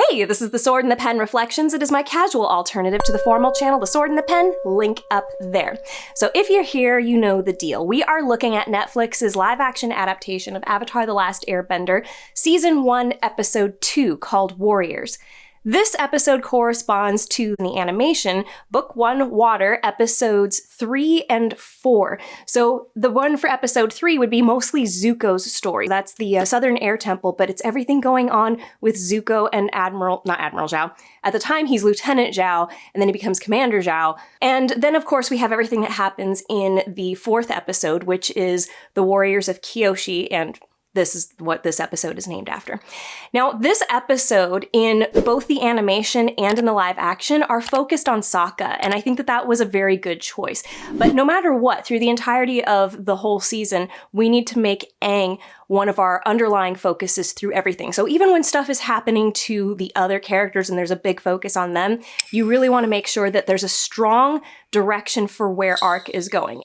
Hey, this is the Sword and the Pen Reflections. It is my casual alternative to the formal channel, The Sword and the Pen, link up there. So if you're here, you know the deal. We are looking at Netflix's live-action adaptation of Avatar: The Last Airbender, Season 1, Episode 2, called Warriors. This episode corresponds to the animation, Book 1, Water, Episodes 3 and 4. So the one for Episode 3 would be mostly Zuko's story. That's the Southern Air Temple, but it's everything going on with Zuko and not Admiral Xiao. At the time, he's Lieutenant Xiao, and then he becomes Commander Xiao. And then, of course, we have everything that happens in the 4th episode, which is the Warriors of Kyoshi, and this is what this episode is named after. Now, this episode, in both the animation and in the live action, are focused on Sokka, and I think that that was a very good choice. But no matter what, through the entirety of the whole season, we need to make Aang one of our underlying focuses through everything. So even when stuff is happening to the other characters and there's a big focus on them, you really want to make sure that there's a strong direction for where arc is going.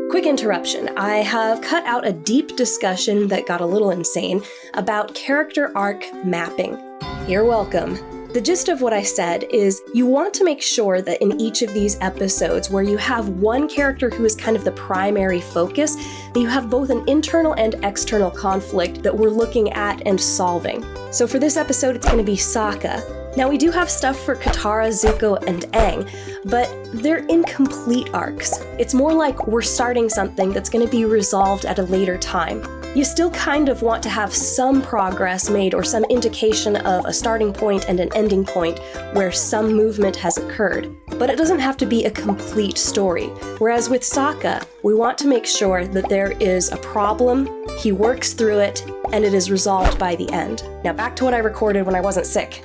Quick interruption. I have cut out a deep discussion that got a little insane about character arc mapping. You're welcome. The gist of what I said is you want to make sure that in each of these episodes where you have one character who is kind of the primary focus, that you have both an internal and external conflict that we're looking at and solving. So for this episode, it's going to be Sokka. Now, we do have stuff for Katara, Zuko, and Aang, but they're incomplete arcs. It's more like we're starting something that's going to be resolved at a later time. You still kind of want to have some progress made or some indication of a starting point and an ending point where some movement has occurred, but it doesn't have to be a complete story. Whereas with Sokka, we want to make sure that there is a problem, he works through it, and it is resolved by the end. Now back to what I recorded when I wasn't sick.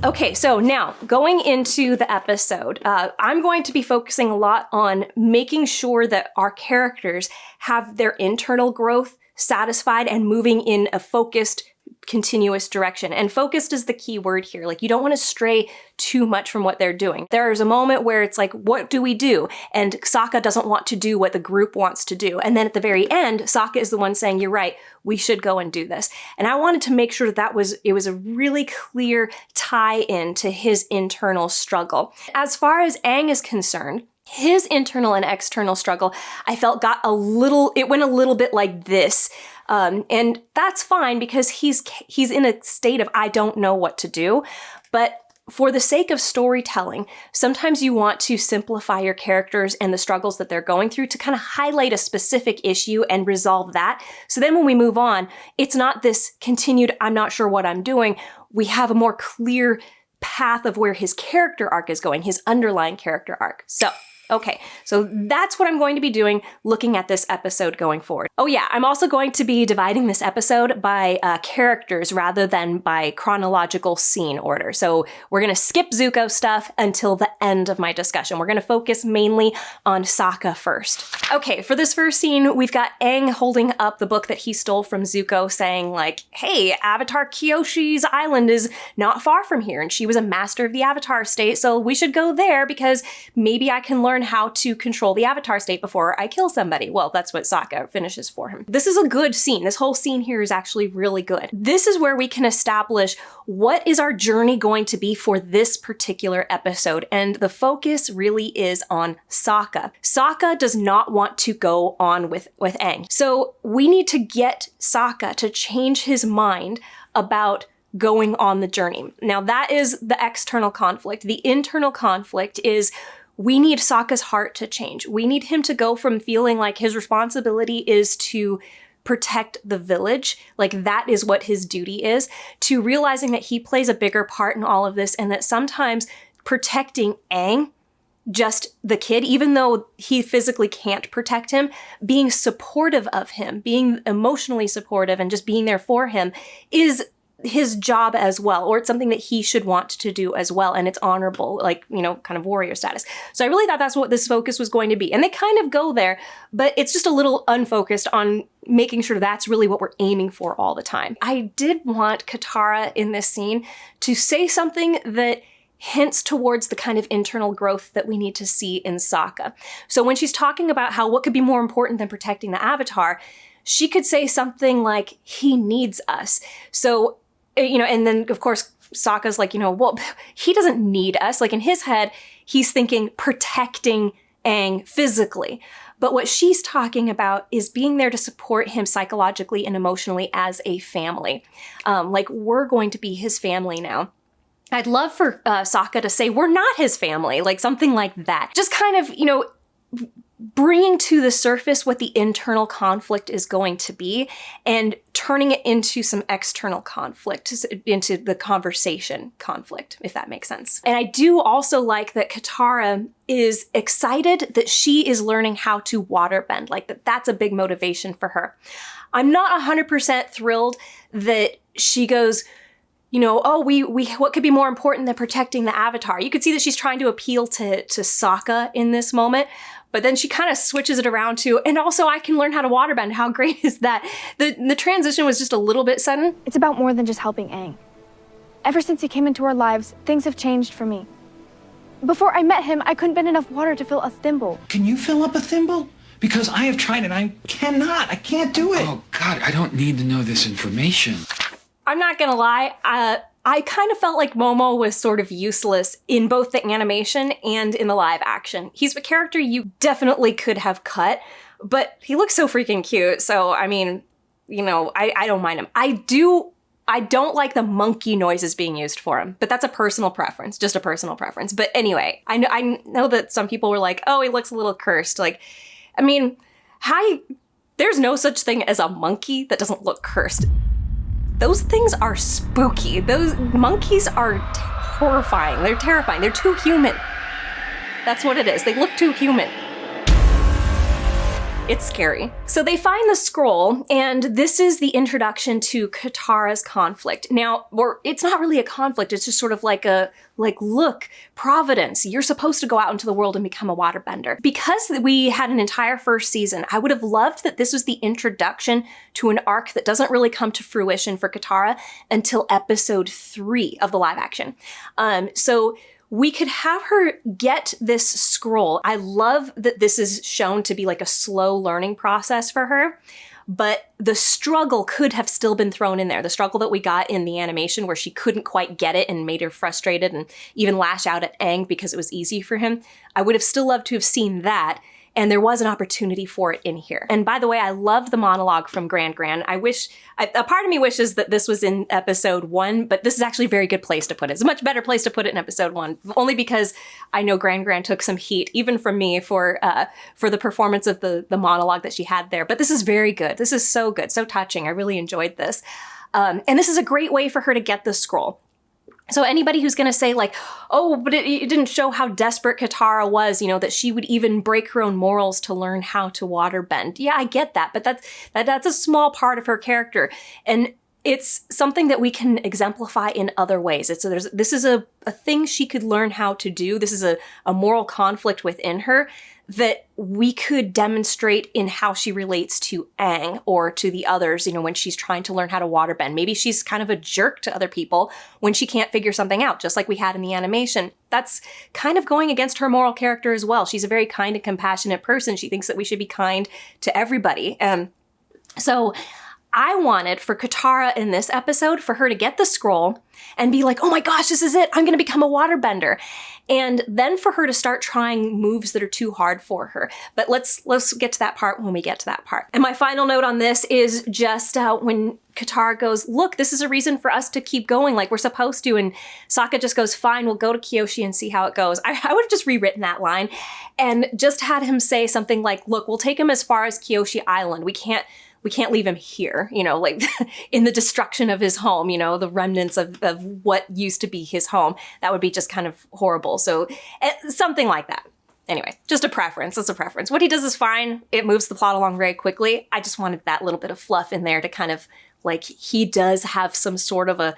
Okay, so now, going into the episode, I'm going to be focusing a lot on making sure that our characters have their internal growth satisfied and moving in a focused, continuous direction. And focused is the key word here. Like, you don't want to stray too much from what they're doing. There's a moment where it's like, what do we do? And Sokka doesn't want to do what the group wants to do. And then at the very end, Sokka is the one saying, you're right, we should go and do this. And I wanted to make sure that it was a really clear tie-in to his internal struggle. As far as Aang is concerned, his internal and external struggle, I felt it went a little bit like this. And that's fine because he's in a state of, I don't know what to do. But for the sake of storytelling, sometimes you want to simplify your characters and the struggles that they're going through to kind of highlight a specific issue and resolve that. So then when we move on, it's not this continued, I'm not sure what I'm doing. We have a more clear path of where his character arc is going, his underlying character arc. Okay, so that's what I'm going to be doing looking at this episode going forward. Oh yeah, I'm also going to be dividing this episode by characters rather than by chronological scene order. So we're going to skip Zuko stuff until the end of my discussion. We're going to focus mainly on Sokka first. Okay, for this first scene, we've got Aang holding up the book that he stole from Zuko saying like, hey, Avatar Kyoshi's island is not far from here and she was a master of the Avatar state, so we should go there because maybe I can learn how to control the Avatar state before I kill somebody. Well, that's what Sokka finishes for him. This is a good scene. This whole scene here is actually really good. This is where we can establish what is our journey going to be for this particular episode, and the focus really is on Sokka. Sokka does not want to go on with Aang. So we need to get Sokka to change his mind about going on the journey. Now that is the external conflict. The internal conflict is we need Sokka's heart to change. We need him to go from feeling like his responsibility is to protect the village, like that is what his duty is, to realizing that he plays a bigger part in all of this and that sometimes protecting Aang, just the kid, even though he physically can't protect him, being supportive of him, being emotionally supportive and just being there for him is his job as well, or it's something that he should want to do as well, and it's honorable, like, you know, kind of warrior status. So I really thought that's what this focus was going to be, and they kind of go there, but it's just a little unfocused on making sure that's really what we're aiming for all the time. I did want Katara in this scene to say something that hints towards the kind of internal growth that we need to see in Sokka. So when she's talking about how what could be more important than protecting the Avatar, she could say something like, he needs us. So, and then of course, Sokka's like, well, he doesn't need us. Like in his head, he's thinking protecting Aang physically. But what she's talking about is being there to support him psychologically and emotionally as a family. Like we're going to be his family now. I'd love for Sokka to say, we're not his family, like something like that. Just kind of, bringing to the surface what the internal conflict is going to be and turning it into some external conflict, into the conversation conflict, if that makes sense. And I do also like that Katara is excited that she is learning how to waterbend, like that's a big motivation for her. I'm not 100% thrilled that she goes, what could be more important than protecting the Avatar? You could see that she's trying to appeal to Sokka in this moment, but then she kind of switches it around to, and also I can learn how to waterbend. How great is that? The transition was just a little bit sudden. It's about more than just helping Aang. Ever since he came into our lives, things have changed for me. Before I met him, I couldn't bend enough water to fill a thimble. Can you fill up a thimble? Because I have tried and I cannot. I can't do it. Oh, God, I don't need to know this information. I'm not gonna lie, I kind of felt like Momo was sort of useless in both the animation and in the live action. He's a character you definitely could have cut, but he looks so freaking cute, so I mean, I don't mind him. I don't like the monkey noises being used for him, but that's a personal preference, just a personal preference. But anyway, I know that some people were like, oh, he looks a little cursed. Like, I mean, there's no such thing as a monkey that doesn't look cursed. Those things are spooky. Those monkeys are horrifying. They're terrifying. They're too human. That's what it is. They look too human. It's scary. So they find the scroll, and this is the introduction to Katara's conflict. Now, it's not really a conflict, it's just sort of like look, Providence, you're supposed to go out into the world and become a waterbender. Because we had an entire first season, I would have loved that this was the introduction to an arc that doesn't really come to fruition for Katara until episode 3 of the live action. So we could have her get this scroll. I love that this is shown to be like a slow learning process for her, but the struggle could have still been thrown in there. The struggle that we got in the animation where she couldn't quite get it and made her frustrated and even lash out at Aang because it was easy for him. I would have still loved to have seen that. And there was an opportunity for it in here. And by the way, I love the monologue from Gran. A part of me wishes that this was in episode 1, but this is actually a very good place to put it. It's a much better place to put it in episode 1, only because I know Gran took some heat, even from me, for the performance of the monologue that she had there. But this is very good. This is so good, so touching. I really enjoyed this. And this is a great way for her to get the scroll. So anybody who's going to say like, oh, but it didn't show how desperate Katara was, that she would even break her own morals to learn how to waterbend. Yeah, I get that, but that's a small part of her character. And it's something that we can exemplify in other ways. This is a thing she could learn how to do. This is a moral conflict within her that we could demonstrate in how she relates to Aang or to the others, when she's trying to learn how to waterbend. Maybe she's kind of a jerk to other people when she can't figure something out, just like we had in the animation. That's kind of going against her moral character as well. She's a very kind and compassionate person. She thinks that we should be kind to everybody. So I wanted for Katara in this episode for her to get the scroll and be like, oh my gosh, this is it. I'm going to become a waterbender. And then for her to start trying moves that are too hard for her. But let's get to that part when we get to that part. And my final note on this is just when Katara goes, look, this is a reason for us to keep going like we're supposed to. And Sokka just goes, fine, we'll go to Kyoshi and see how it goes. I would have just rewritten that line and just had him say something like, look, we'll take him as far as Kyoshi Island. We can't leave him here, like in the destruction of his home, the remnants of what used to be his home. That would be just kind of horrible. So something like that. Anyway, just a preference. It's a preference. What he does is fine. It moves the plot along very quickly. I just wanted that little bit of fluff in there to kind of like he does have some sort of a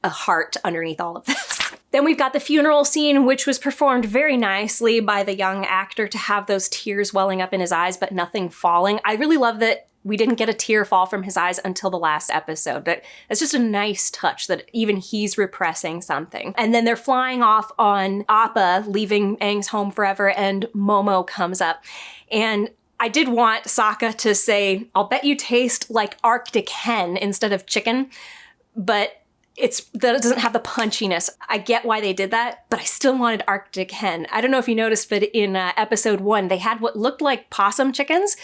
heart underneath all of this. Then we've got the funeral scene, which was performed very nicely by the young actor to have those tears welling up in his eyes, but nothing falling. I really love that we didn't get a tear fall from his eyes until the last episode. That's just a nice touch that even he's repressing something. And then they're flying off on Appa, leaving Aang's home forever, and Momo comes up. And I did want Sokka to say, I'll bet you taste like Arctic hen instead of chicken, but that it doesn't have the punchiness. I get why they did that, but I still wanted Arctic hen. I don't know if you noticed, but in episode 1, they had what looked like possum chickens,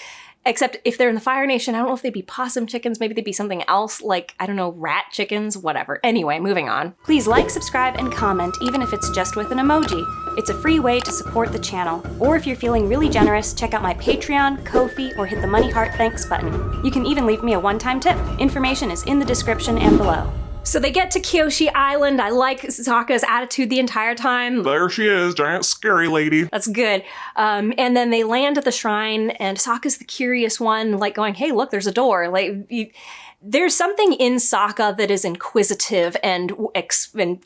except if they're in the Fire Nation, I don't know if they'd be possum chickens, maybe they'd be something else, like, I don't know, rat chickens, whatever. Anyway, moving on. Please like, subscribe, and comment, even if it's just with an emoji. It's a free way to support the channel. Or if you're feeling really generous, check out my Patreon, Ko-fi, or hit the money heart thanks button. You can even leave me a one-time tip. Information is in the description and below. So they get to Kyoshi Island. I like Sokka's attitude the entire time. There she is, giant scary lady. That's good. And then they land at the shrine, and Sokka's the curious one, like going, hey, look, there's a door. There's something in Sokka that is inquisitive and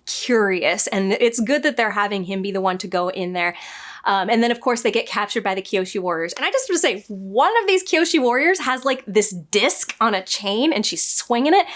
curious, and it's good that they're having him be the one to go in there. And then, of course, they get captured by the Kyoshi warriors. And I just want to say, one of these Kyoshi warriors has, like, this disc on a chain, and she's swinging it.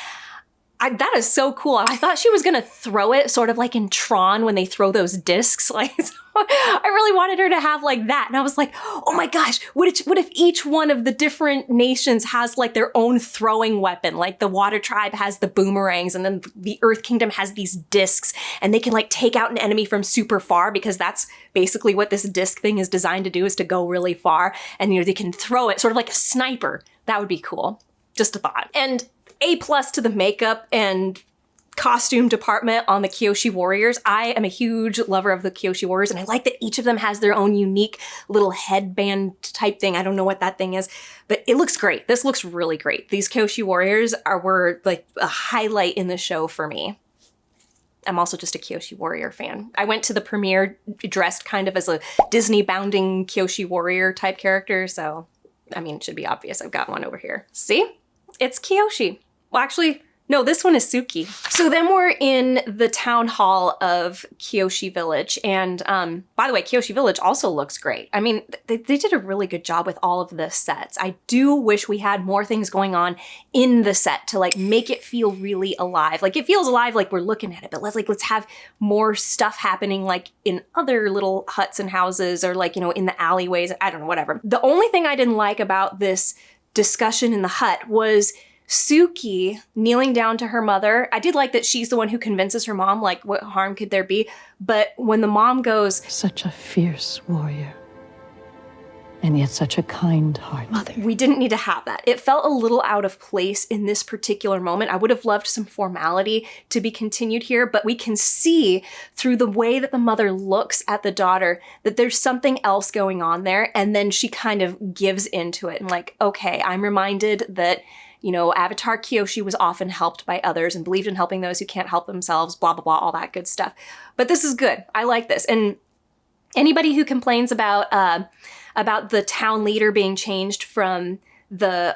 That is so cool. I thought she was going to throw it sort of like in Tron when they throw those discs. Like, I really wanted her to have like that. And I was like, oh my gosh, what if each one of the different nations has like their own throwing weapon? Like the Water Tribe has the boomerangs, and then the Earth Kingdom has these discs, and they can like take out an enemy from super far, because that's basically what this disc thing is designed to do, is to go really far. And, you know, they can throw it sort of like a sniper. That would be cool. Just a thought. And A+ to the makeup and costume department on the Kyoshi warriors. I am a huge lover of the Kyoshi warriors, and I like that each of them has their own unique little headband type thing. I don't know what that thing is, but it looks great. This looks really great. These Kyoshi warriors were like a highlight in the show for me. I'm also just a Kyoshi warrior fan. I went to the premiere dressed kind of as a Disney bounding Kyoshi warrior type character, so I mean, it should be obvious. I've got one over here. See? It's Kyoshi. Well, actually, no, this one is Suki. So then we're in the town hall of Kyoshi Village. And by the way, Kyoshi Village also looks great. I mean, they did a really good job with all of the sets. I do wish we had more things going on in the set to like make it feel really alive. Like it feels alive like we're looking at it, but let's have more stuff happening like in other little huts and houses, or like, you know, in the alleyways. I don't know, whatever. The only thing I didn't like about this discussion in the hut was Suki kneeling down to her mother. I did like that she's the one who convinces her mom, like, what harm could there be? But when the mom goes, such a fierce warrior, and yet such a kind heart. Mother. We didn't need to have that. It felt a little out of place in this particular moment. I would have loved some formality to be continued here, but we can see through the way that the mother looks at the daughter that there's something else going on there. And then she kind of gives into it and like, okay, I'm reminded that, you know, Avatar Kyoshi was often helped by others and believed in helping those who can't help themselves, blah, blah, blah, all that good stuff. But this is good. I like this. And anybody who complains about the town leader being changed from the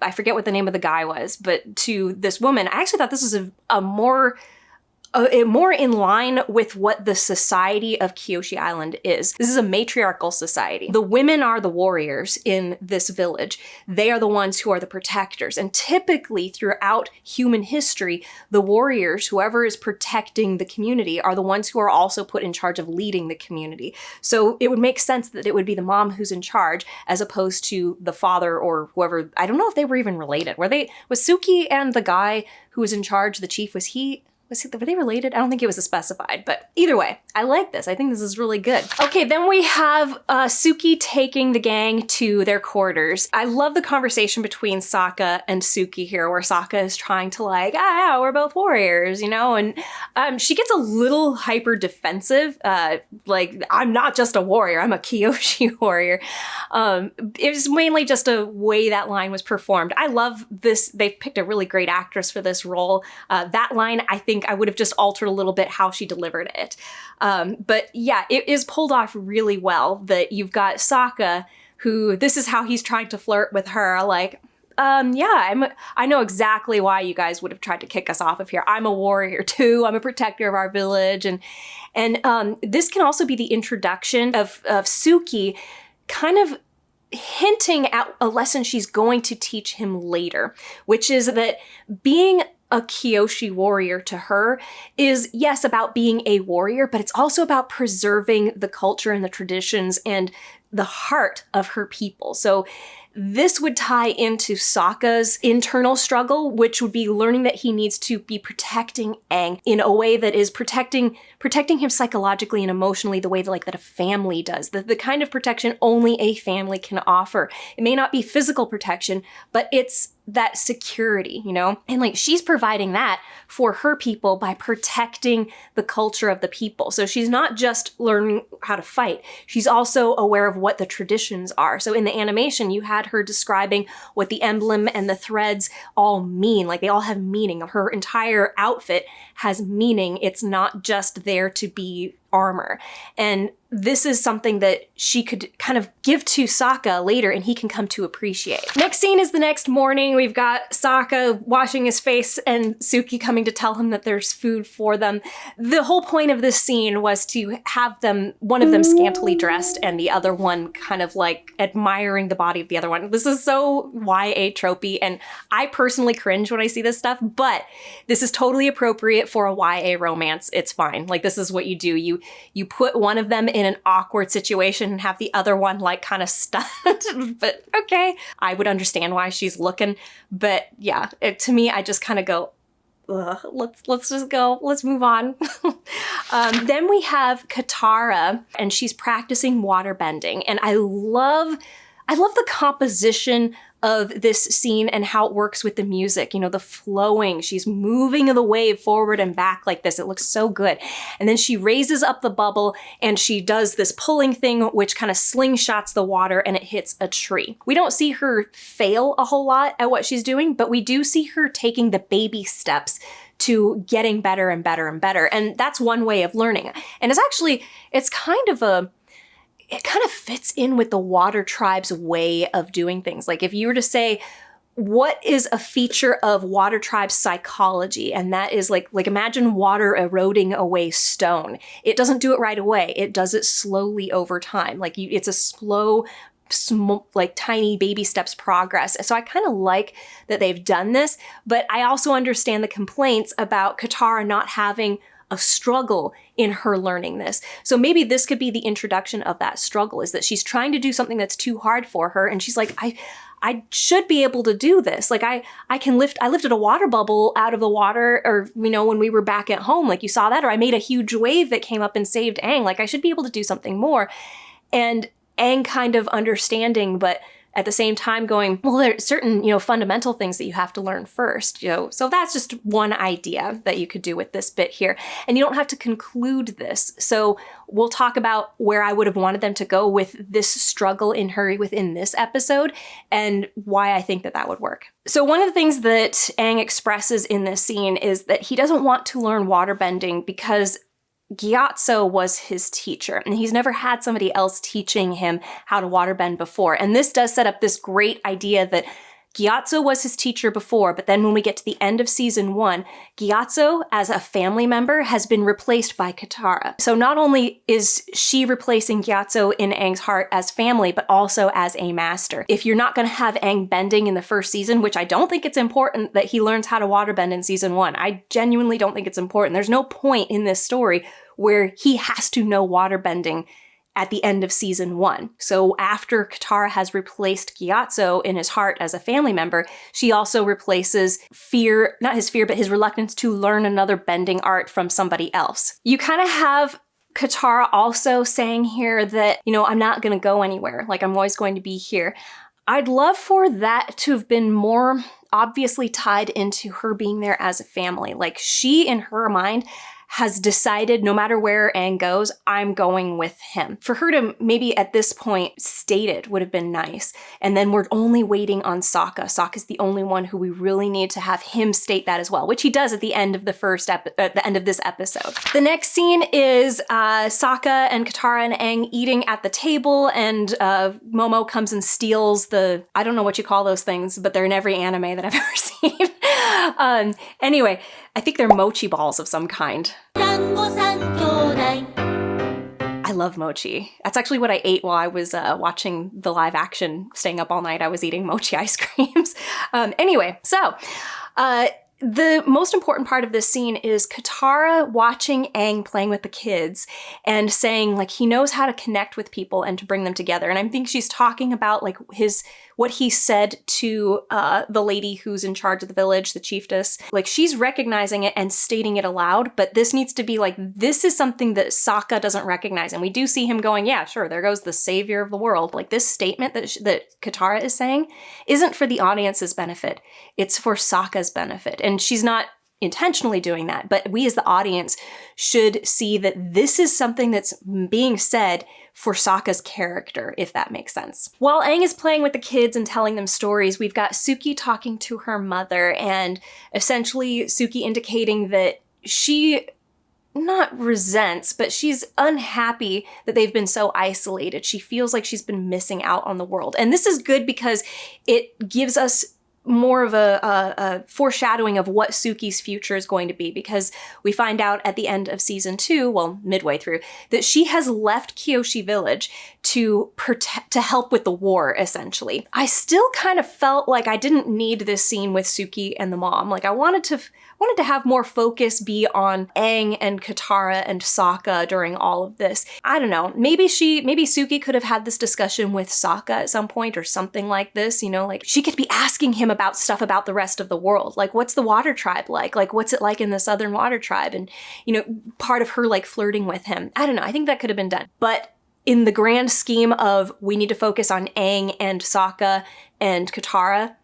I forget what the name of the guy was, but to this woman, I actually thought this was a more in line with what the society of Kyoshi Island is. This is a matriarchal society. The women are the warriors in this village. They are the ones who are the protectors. And typically throughout human history, the warriors, whoever is protecting the community, are the ones who are also put in charge of leading the community. So it would make sense that it would be the mom who's in charge as opposed to the father or whoever. I don't know if they were even related. Was Suki and the guy who was in charge, the chief, were they related? I don't think it was specified, but either way, I like this. I think this is really good. Okay, then we have Suki taking the gang to their quarters. I love the conversation between Sokka and Suki here, where Sokka is trying to like, yeah, we're both warriors, you know? And she gets a little hyper defensive, like, I'm not just a warrior, I'm a Kyoshi warrior. It was mainly just a way that line was performed. I love this. They've picked a really great actress for this role. That line, I think I would have just altered a little bit how she delivered it. But yeah, it is pulled off really well that you've got Sokka, who this is how he's trying to flirt with her. Like, yeah, I know exactly why you guys would have tried to kick us off of here. I'm a warrior too. I'm a protector of our village. And this can also be the introduction of Suki kind of hinting at a lesson she's going to teach him later, which is that being a Kyoshi warrior to her is, yes, about being a warrior, but it's also about preserving the culture and the traditions and the heart of her people. So this would tie into Sokka's internal struggle, which would be learning that he needs to be protecting Aang in a way that is protecting him psychologically and emotionally the way that a family does. The kind of protection only a family can offer. It may not be physical protection, but it's that security, you know? And like she's providing that for her people by protecting the culture of the people. So she's not just learning how to fight, she's also aware of what the traditions are. So in the animation, you had her describing what the emblem and the threads all mean. Like they all have meaning. Her entire outfit has meaning. It's not just there to be armor. And this is something that she could kind of give to Sokka later and he can come to appreciate. Next scene is the next morning. We've got Sokka washing his face and Suki coming to tell him that there's food for them. The whole point of this scene was to have them, one of them scantily dressed and the other one kind of like admiring the body of the other one. This is so YA tropey and I personally cringe when I see this stuff, but this is totally appropriate for a YA romance. It's fine. Like this is what you do. You put one of them in an awkward situation and have the other one like kind of stunned. But okay, I would understand why she's looking. But yeah, to me, I just kind of go, let's just go. Let's move on. Then we have Katara, and she's practicing waterbending, and I love the composition of this scene and how it works with the music, you know, the flowing, she's moving the wave forward and back like this. It looks so good. And then she raises up the bubble and she does this pulling thing, which kind of slingshots the water and it hits a tree. We don't see her fail a whole lot at what she's doing, but we do see her taking the baby steps to getting better and better and better. And that's one way of learning. And it's kind of fits in with the water tribe's way of doing things. Like if you were to say, what is a feature of water tribe psychology? And that is like imagine water eroding away stone. It doesn't do it right away. It does it slowly over time. It's a slow, like tiny baby steps progress. So I kind of like that they've done this, but I also understand the complaints about Katara not having a struggle in her learning this. So maybe this could be the introduction of that struggle, is that she's trying to do something that's too hard for her. And she's like, I should be able to do this. Like I lifted a water bubble out of the water, or, you know, when we were back at home, like you saw that, or I made a huge wave that came up and saved Aang. Like I should be able to do something more. And Aang kind of understanding, but at the same time going, well, there's certain, you know, fundamental things that you have to learn first, you know. So that's just one idea that you could do with this bit here. And you don't have to conclude this. So we'll talk about where I would have wanted them to go with this struggle in her within this episode and why I think that would work. So one of the things that Aang expresses in this scene is that he doesn't want to learn waterbending because Gyatso was his teacher, and he's never had somebody else teaching him how to waterbend before. And this does set up this great idea that Gyatso was his teacher before, but then when we get to the end of season 1, Gyatso, as a family member, has been replaced by Katara. So not only is she replacing Gyatso in Aang's heart as family, but also as a master. If you're not going to have Aang bending in the first season, which I don't think it's important that he learns how to waterbend in season 1. I genuinely don't think it's important. There's no point in this story where he has to know waterbending at the end of season 1. So after Katara has replaced Gyatso in his heart as a family member, she also replaces not his fear, but his reluctance to learn another bending art from somebody else. You kind of have Katara also saying here that, you know, I'm not going to go anywhere. Like, I'm always going to be here. I'd love for that to have been more obviously tied into her being there as a family. Like, she, in her mind, has decided no matter where Aang goes, I'm going with him. For her to maybe at this point state it would have been nice. And then we're only waiting on Sokka. Sokka's the only one who we really need to have him state that as well, which he does at the end of the end of this episode. The next scene is Sokka and Katara and Aang eating at the table, and Momo comes and steals I don't know what you call those things, but they're in every anime that I've ever seen. Anyway, I think they're mochi balls of some kind. I love mochi. That's actually what I ate while I was watching the live action, staying up all night. I was eating mochi ice creams. Anyway, so the most important part of this scene is Katara watching Aang playing with the kids and saying, like, he knows how to connect with people and to bring them together. And I think she's talking about, like, what he said to the lady who's in charge of the village, the chiefess. Like, she's recognizing it and stating it aloud, but this needs to be like, this is something that Sokka doesn't recognize. And we do see him going, yeah, sure, there goes the savior of the world. Like, this statement that Katara is saying isn't for the audience's benefit. It's for Sokka's benefit. And she's not intentionally doing that, but we as the audience should see that this is something that's being said for Sokka's character, if that makes sense. While Aang is playing with the kids and telling them stories, we've got Suki talking to her mother, and essentially Suki indicating that she not resents, but she's unhappy that they've been so isolated. She feels like she's been missing out on the world. And this is good because it gives us more of a foreshadowing of what Suki's future is going to be, because we find out at the end of season 2, well, midway through, that she has left Kyoshi village to help with the war, essentially. I still kind of felt like I didn't need this scene with Suki and the mom. Like, I wanted to have more focus be on Aang and Katara and Sokka during all of this. I don't know. Maybe Suki could have had this discussion with Sokka at some point or something like this, you know, like she could be asking him about stuff about the rest of the world. Like, what's the water tribe like? Like, what's it like in the southern water tribe? And, you know, part of her like flirting with him. I don't know. I think that could have been done. But in the grand scheme of we need to focus on Aang and Sokka and Katara,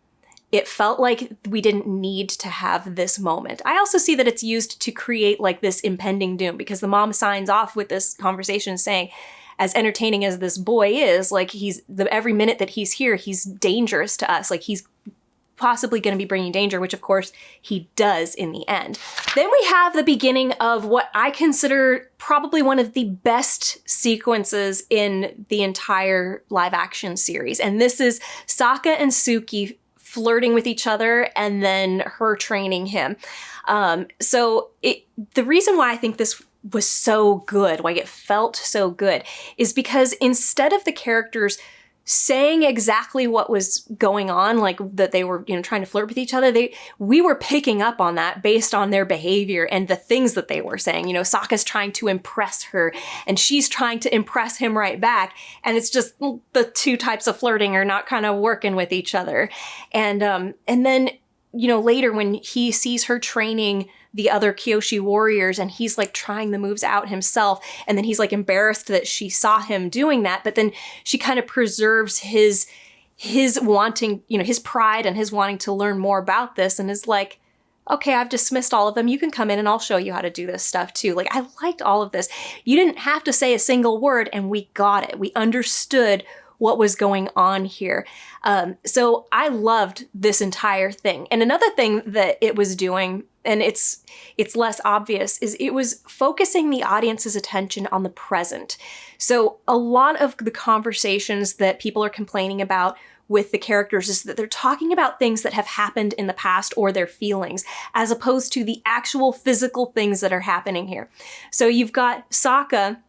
it felt like we didn't need to have this moment. I also see that it's used to create like this impending doom, because the mom signs off with this conversation saying, as entertaining as this boy is, like every minute that he's here, he's dangerous to us. Like, he's possibly going to be bringing danger, which of course he does in the end. Then we have the beginning of what I consider probably one of the best sequences in the entire live action series. And this is Sokka and Suki flirting with each other and then her training him. The reason why I think this was so good, why it felt so good, is because instead of the characters saying exactly what was going on, like that they were, you know, trying to flirt with each other, we were picking up on that based on their behavior and the things that they were saying. You know, Sokka's trying to impress her and she's trying to impress him right back. And it's just the two types of flirting are not kind of working with each other. And then, you know, later when he sees her training the other Kyoshi warriors and he's like trying the moves out himself, and then he's like embarrassed that she saw him doing that, but then she kind of preserves his wanting, you know, his pride and his wanting to learn more about this, and is like, okay, I've dismissed all of them. You can come in and I'll show you how to do this stuff too. Like, I liked all of this. You didn't have to say a single word and we got it. We understood what was going on here. So I loved this entire thing. And another thing that it was doing, and it's less obvious, is it was focusing the audience's attention on the present. So a lot of the conversations that people are complaining about with the characters is that they're talking about things that have happened in the past or their feelings, as opposed to the actual physical things that are happening here. So you've got Sokka,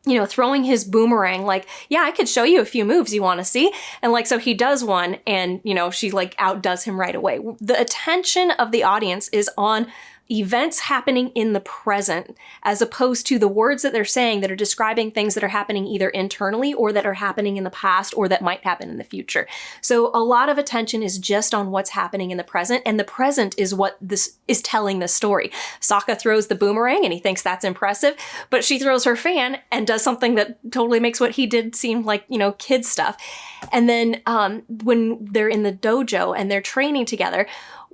you know, throwing his boomerang, like, yeah, I could show you a few moves you want to see. And like, so he does one and, you know, she like outdoes him right away. The attention of the audience is on events happening in the present, as opposed to the words that they're saying that are describing things that are happening either internally or that are happening in the past or that might happen in the future. So a lot of attention is just on what's happening in the present, and the present is what this is telling the story. Sokka throws the boomerang and he thinks that's impressive, but she throws her fan and does something that totally makes what he did seem like, you know, kid stuff. And then when they're in the dojo and they're training together,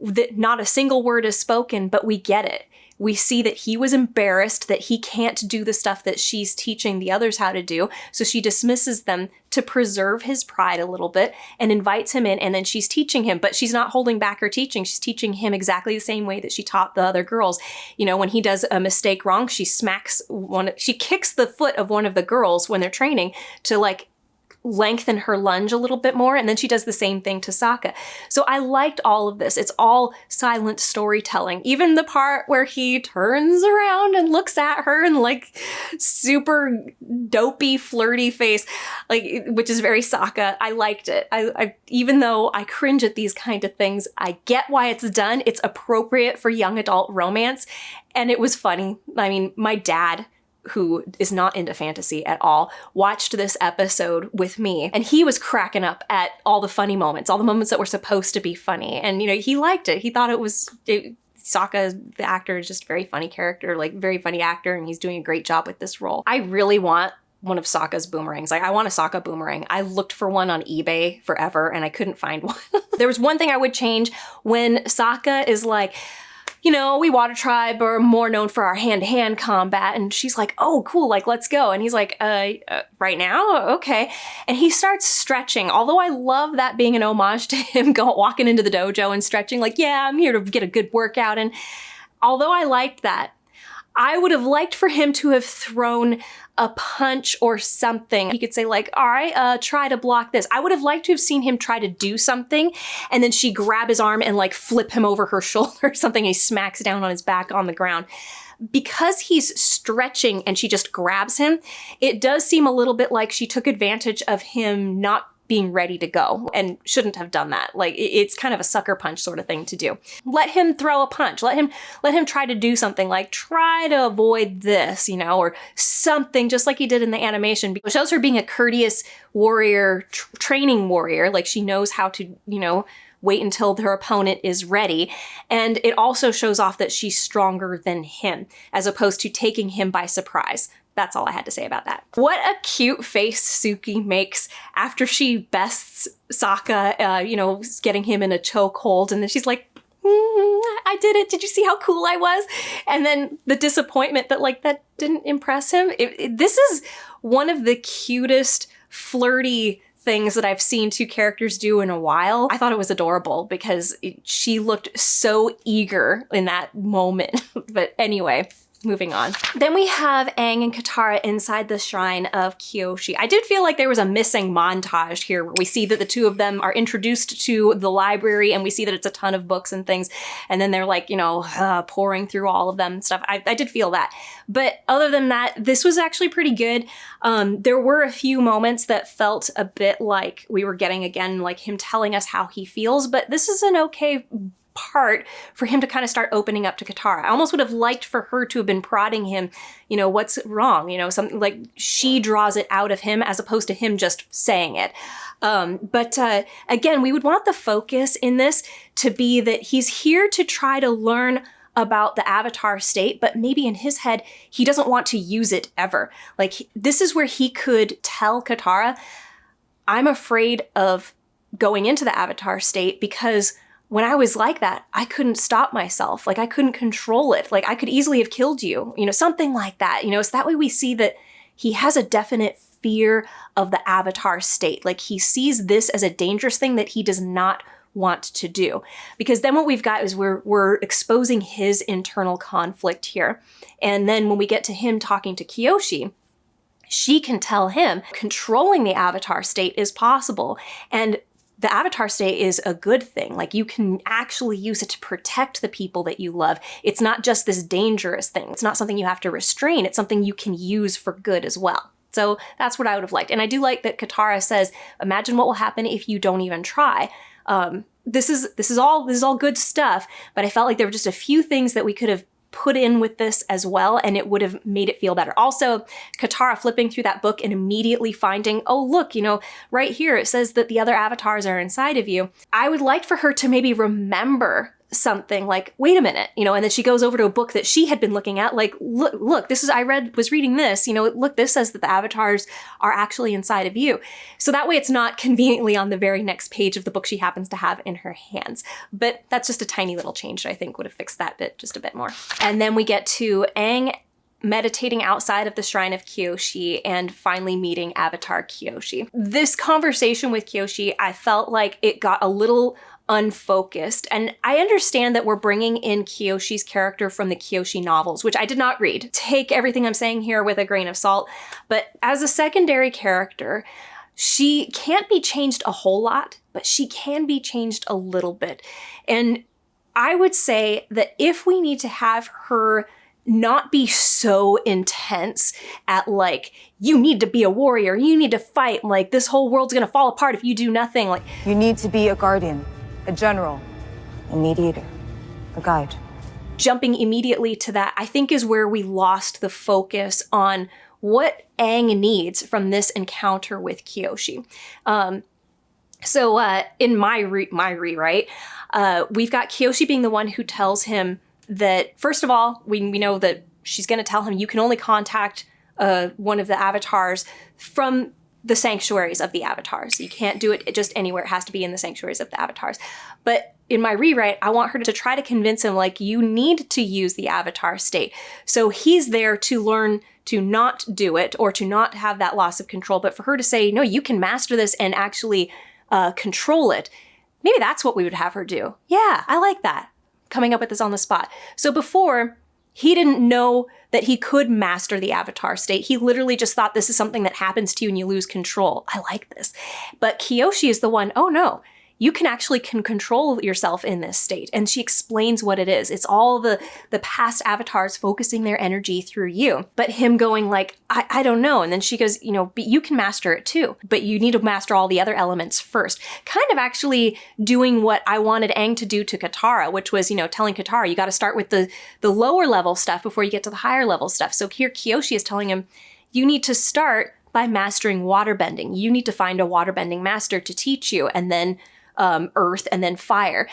that not a single word is spoken, but we get it. We see that he was embarrassed that he can't do the stuff that she's teaching the others how to do. So she dismisses them to preserve his pride a little bit and invites him in, and then she's teaching him, but she's not holding back her teaching. She's teaching him exactly the same way that she taught the other girls. You know, when he does a mistake wrong, she kicks the foot of one of the girls when they're training to like lengthen her lunge a little bit more, and then she does the same thing to Sokka. So I liked all of this. It's all silent storytelling. Even the part where he turns around and looks at her and like super dopey, flirty face, like, which is very Sokka. I liked it. I even though I cringe at these kind of things, I get why it's done. It's appropriate for young adult romance, and it was funny. I mean, my dad, who is not into fantasy at all, watched this episode with me, and he was cracking up at all the funny moments, all the moments that were supposed to be funny. And, you know, he liked it. He thought Sokka, the actor, is just a very funny character, like very funny actor, and he's doing a great job with this role. I really want one of Sokka's boomerangs. Like, I want a Sokka boomerang. I looked for one on eBay forever, and I couldn't find one. There was one thing I would change when Sokka is like, you know, we Water Tribe are more known for our hand-to-hand combat. And she's like, oh, cool, like, let's go. And he's like, right now? Okay. And he starts stretching. Although I love that being an homage to him walking into the dojo and stretching, like, yeah, I'm here to get a good workout. And although I liked that, I would have liked for him to have thrown a punch or something. He could say like, all right, try to block this. I would have liked to have seen him try to do something, and then she grab his arm and like flip him over her shoulder or something. He smacks down on his back on the ground. Because he's stretching and she just grabs him, it does seem a little bit like she took advantage of him not being ready to go, and shouldn't have done that. Like, it's kind of a sucker punch sort of thing to do. Let him throw a punch. Let him try to do something, like try to avoid this, you know, or something, just like he did in the animation. It shows her being a courteous warrior, training warrior. Like, she knows how to, you know, wait until her opponent is ready. And it also shows off that she's stronger than him, as opposed to taking him by surprise. That's all I had to say about that. What a cute face Suki makes after she bests Sokka, you know, getting him in a chokehold. And then she's like, I did it. Did you see how cool I was? And then the disappointment that like that didn't impress him. This is one of the cutest flirty things that I've seen two characters do in a while. I thought it was adorable because she looked so eager in that moment. But anyway, moving on. Then we have Aang and Katara inside the shrine of Kyoshi. I did feel like there was a missing montage here where we see that the two of them are introduced to the library, and we see that it's a ton of books and things, and then they're like, you know, pouring through all of them and stuff. I did feel that. But other than that, this was actually pretty good. There were a few moments that felt a bit like we were getting, again, like him telling us how he feels, but this is an okay part for him to kind of start opening up to Katara. I almost would have liked for her to have been prodding him, you know, what's wrong, you know, something like she draws it out of him as opposed to him just saying it. But again, we would want the focus in this to be that he's here to try to learn about the Avatar state, but maybe in his head, he doesn't want to use it ever. Like, this is where he could tell Katara, I'm afraid of going into the Avatar state because when I was like that, I couldn't stop myself. Like, I couldn't control it. Like, I could easily have killed you, you know, something like that. You know, so that way we see that he has a definite fear of the Avatar state. Like, he sees this as a dangerous thing that he does not want to do. Because then what we've got is we're exposing his internal conflict here. And then when we get to him talking to Kyoshi, she can tell him controlling the Avatar state is possible. And the Avatar state is a good thing. Like, you can actually use it to protect the people that you love. It's not just this dangerous thing. It's not something you have to restrain. It's something you can use for good as well. So that's what I would have liked. And I do like that Katara says, imagine what will happen if you don't even try. This is all good stuff, but I felt like there were just a few things that we could have put in with this as well, and it would have made it feel better. Also, Katara flipping through that book and immediately finding, oh, look, you know, right here it says that the other avatars are inside of you. I would like for her to maybe remember something like, wait a minute, you know, and then she goes over to a book that she had been looking at, like, look, this is, was reading this, you know, look, this says that the avatars are actually inside of you. So that way it's not conveniently on the very next page of the book she happens to have in her hands. But that's just a tiny little change that I think would have fixed that bit just a bit more. And then we get to Aang meditating outside of the shrine of Kyoshi and finally meeting Avatar Kyoshi. This conversation with Kyoshi, I felt like it got a little unfocused. And I understand that we're bringing in Kyoshi's character from the Kyoshi novels, which I did not read. Take everything I'm saying here with a grain of salt. But as a secondary character, she can't be changed a whole lot, but she can be changed a little bit. And I would say that if we need to have her not be so intense at like, you need to be a warrior, you need to fight, like this whole world's gonna fall apart if you do nothing. Like, You need to be a guardian, a general, a mediator, a guide. jumping immediately to that, I think is where we lost the focus on what Aang needs from this encounter with Kyoshi. So in my rewrite, we've got Kyoshi being the one who tells him that, first of all, we know that she's going to tell him you can only contact one of the avatars from the sanctuaries of the avatars. You can't do it just anywhere. It has to be in the sanctuaries of the avatars. But in my rewrite, I want her to try to convince him, like, you need to use the avatar state. So he's there to learn to not do it or to not have that loss of control. But for her to say, no, you can master this and actually control it. Maybe that's what we would have her do. Yeah, I like that. Coming up with this on the spot. So before, he didn't know that he could master the avatar state. He literally just thought this is something that happens to you and you lose control. I like this. But Kyoshi is the one, oh no, you can actually control yourself in this state. And she explains what it is. It's all the past avatars focusing their energy through you. But him going like, I don't know. And then she goes, you know, but you can master it too. But you need to master all the other elements first. Kind of actually doing what I wanted Aang to do to Katara, which was, you know, telling Katara, you got to start with the lower level stuff before you get to the higher level stuff. So here Kyoshi is telling him, you need to start by mastering waterbending. You need to find a waterbending master to teach you, and then earth, and then fire.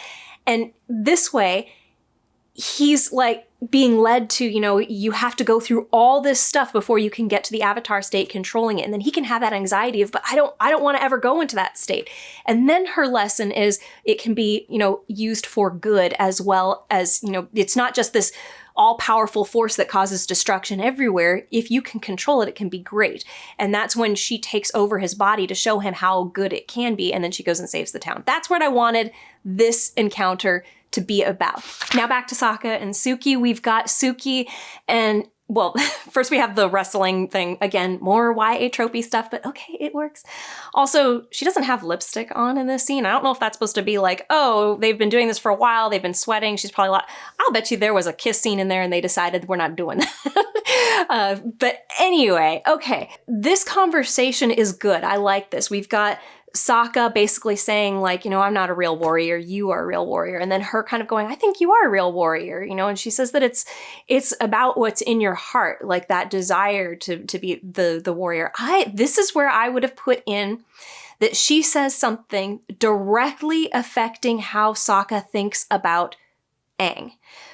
And this way, he's like being led to, you know, you have to go through all this stuff before you can get to the avatar state controlling it. And then he can have that anxiety of, but I don't want to ever go into that state. And then her lesson is it can be, you know, used for good as well as, you know, it's not just this all-powerful force that causes destruction everywhere. If you can control it, it can be great. And that's when she takes over his body to show him how good it can be, and then she goes and saves the town. That's what I wanted this encounter to be about. Now back to Sokka and Suki. We've got Suki and, well, first we have the wrestling thing. Again, more YA tropey stuff, but okay, it works. Also, she doesn't have lipstick on in this scene. I don't know if that's supposed to be like, oh, they've been doing this for a while, they've been sweating, she's probably I'll bet you there was a kiss scene in there and they decided we're not doing that. But anyway, okay, this conversation is good. I like this. We've got Sokka basically saying like, you know, I'm not a real warrior, you are a real warrior. And then her kind of going, I think you are a real warrior, you know, and she says that it's about what's in your heart, like that desire to be the warrior. This is where I would have put in that she says something directly affecting how Sokka thinks about Aang.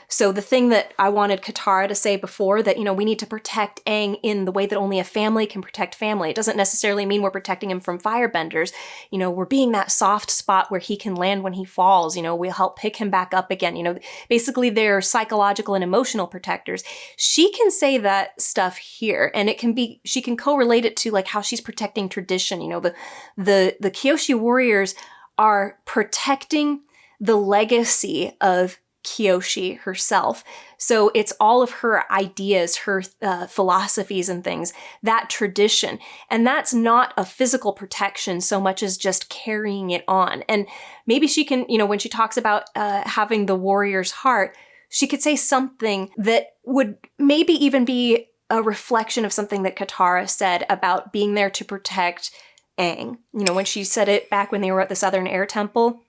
So the thing that I wanted Katara to say before, that, you know, we need to protect Aang in the way that only a family can protect family. It doesn't necessarily mean we're protecting him from firebenders. You know, we're being that soft spot where he can land when he falls. You know, we'll help pick him back up again. You know, basically they're psychological and emotional protectors. She can say that stuff here, and it can be, she can correlate it to like how she's protecting tradition. You know, the Kyoshi warriors are protecting the legacy of Kyoshi herself. So it's all of her ideas, her philosophies and things, that tradition. And that's not a physical protection so much as just carrying it on. And maybe she can, you know, when she talks about having the warrior's heart, she could say something that would maybe even be a reflection of something that Katara said about being there to protect Aang. You know, when she said it back when they were at the Southern Air Temple.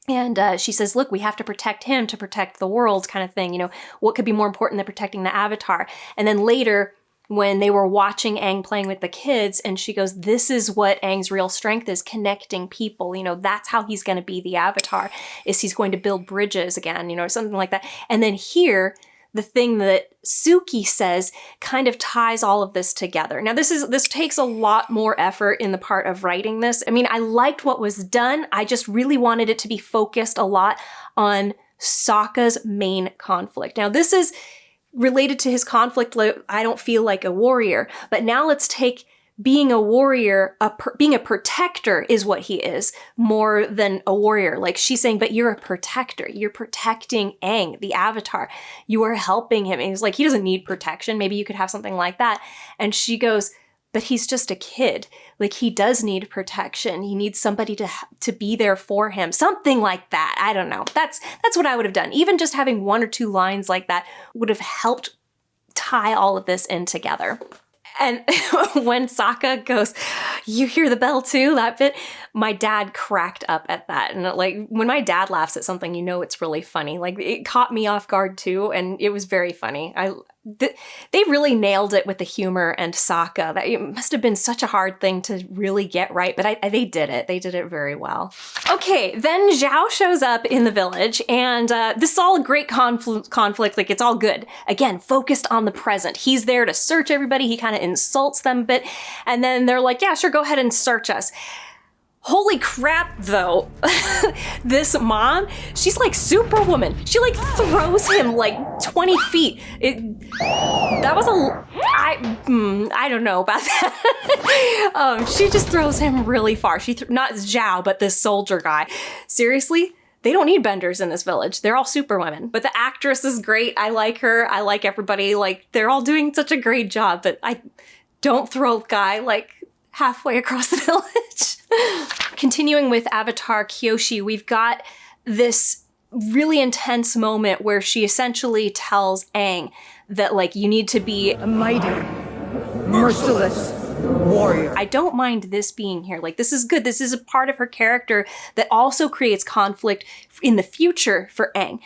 And she says, look, we have to protect him to protect the world, kind of thing. You know, what could be more important than protecting the Avatar? And then later, when they were watching Aang playing with the kids, and she goes, this is what Aang's real strength is, connecting people. You know, that's how he's going to be the Avatar, is he's going to build bridges again, you know, something like that. And then here, the thing that Suki says kind of ties all of this together. Now, this takes a lot more effort in the part of writing this. I mean, I liked what was done. I just really wanted it to be focused a lot on Sokka's main conflict. Now, this is related to his conflict, I don't feel like a warrior. But now let's take being a warrior, being a protector is what he is, more than a warrior. Like she's saying, but you're a protector. You're protecting Aang, the Avatar. You are helping him. And he's like, he doesn't need protection. Maybe you could have something like that. And she goes, but he's just a kid. Like, he does need protection. He needs somebody to be there for him. Something like that. I don't know. That's what I would have done. Even just having 1 or 2 lines like that would have helped tie all of this in together. And when Sokka goes, "You hear the bell too," that bit, my dad cracked up at that. And like, when my dad laughs at something, you know it's really funny. Like, it caught me off guard too, and it was very funny. They really nailed it with the humor and Sokka. It must have been such a hard thing to really get right, but they did it. They did it very well. Okay, then Xiao shows up in the village, and this is all a great conflict. Like, it's all good. Again, focused on the present. He's there to search everybody. He kind of insults them a bit, and then they're like, "Yeah, sure, go ahead and search us." Holy crap, though. This mom, she's like Superwoman. She like throws him like 20 feet. I don't know about that. She just throws him really far. Not Xiao, but this soldier guy. Seriously? They don't need benders in this village. They're all Superwomen. But the actress is great. I like her. I like everybody. Like, they're all doing such a great job. But I don't throw a guy like halfway across the village. Continuing with Avatar Kyoshi, we've got this really intense moment where she essentially tells Aang that, like, you need to be A mighty, merciless warrior. I don't mind this being here. Like, this is good. This is a part of her character that also creates conflict in the future for Aang,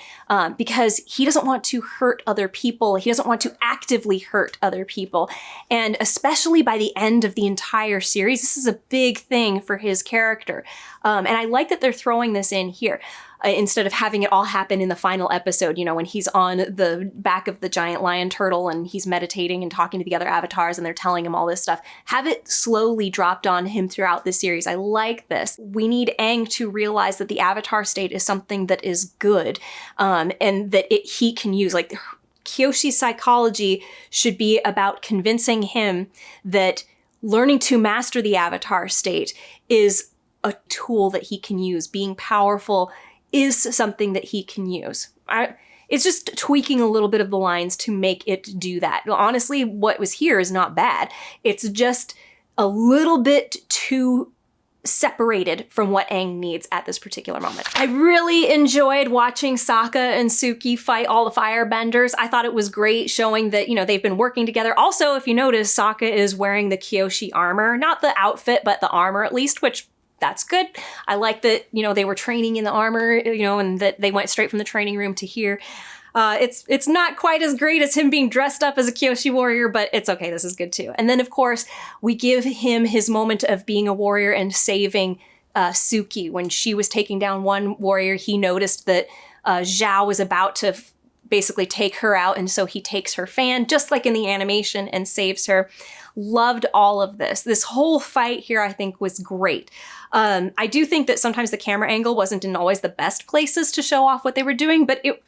because he doesn't want to hurt other people. He doesn't want to actively hurt other people. And especially by the end of the entire series, this is a big thing for his character. And I like that they're throwing this in here. Instead of having it all happen in the final episode, you know, when he's on the back of the giant lion turtle and he's meditating and talking to the other avatars and they're telling him all this stuff. Have it slowly dropped on him throughout the series. I like this. We need Aang to realize that the avatar state is something that is good, and that he can use. Like, Kyoshi's psychology should be about convincing him that learning to master the avatar state is a tool that he can use. Being powerful is something that he can use. It's just tweaking a little bit of the lines to make it do that. Honestly, what was here is not bad. It's just a little bit too separated from what Aang needs at this particular moment. I really enjoyed watching Sokka and Suki fight all the firebenders. I thought it was great showing that, you know, they've been working together. Also, if you notice, Sokka is wearing the Kyoshi armor. Not the outfit, but the armor at least, which that's good. I like that, you know, they were training in the armor, you know, and that they went straight from the training room to here. It's not quite as great as him being dressed up as a Kyoshi warrior, but it's okay. This is good too. And then, of course, we give him his moment of being a warrior and saving Suki. When she was taking down one warrior, he noticed that Xiao was about to basically take her out, and so he takes her fan, just like in the animation, and saves her. Loved all of this. This whole fight here, I think, was great. I do think that sometimes the camera angle wasn't in always the best places to show off what they were doing, but it